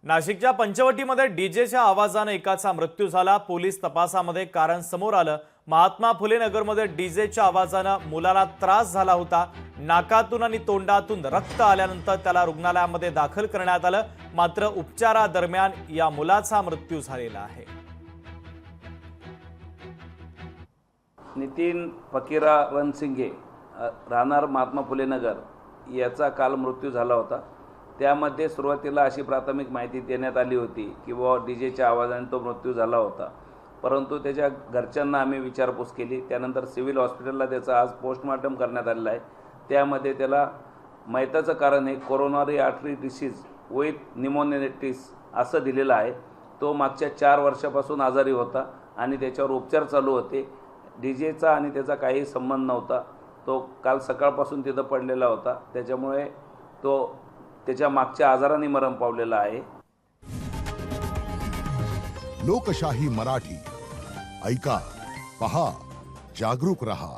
नाशिकच्या पंचवटीमध्ये डीजेच्या आवाजाने एकाचा मृत्यू झाला। पोलीस तपासामध्ये कारण समोर आलं। महात्मा फुले नगरमध्ये डीजेच्या आवाजाने मुलाला त्रास झाला होता। नाकातून आणि तोंडातून रक्त आल्यानंतर त्याला रुग्णालयामध्ये दाखल करण्यात आलं, मात्र उपचारादरम्यान या मुलाचा मृत्यू झालेला आहे। नितीन फकीरा रणसिंगे राहणार महात्मा फुले नगर याचा काल मृत्यू झाला होता। त्यामध्ये सुरुवातीला अशी प्राथमिक माहिती देण्यात आली होती की डीजेच्या आवाजाने तो मृत्यू झाला होता, परंतु त्याच्या घरच्यांना आम्ही विचारपूस केली। त्यानंतर सिव्हिल हॉस्पिटलला त्याचा आज पोस्टमॉर्टम करण्यात आलेला आहे। त्यामध्ये त्याला मयताचं कारण हे coronary artery disease with pneumonitis असं दिलेलं आहे। तो मागच्या 4 वर्षापासून आजारी होता आणि त्याच्यावर उपचार चालू होते। डीजेचा आणि त्याचा काही संबंध नव्हता। तो काल सकाळपासून तिथं पडलेला होता, त्याच्यामुळे तो त्याच्या मागच्या आजाराने मरण पावलेला आहे। लोकशाही मराठी ऐका, पहा, जागरूक रहा।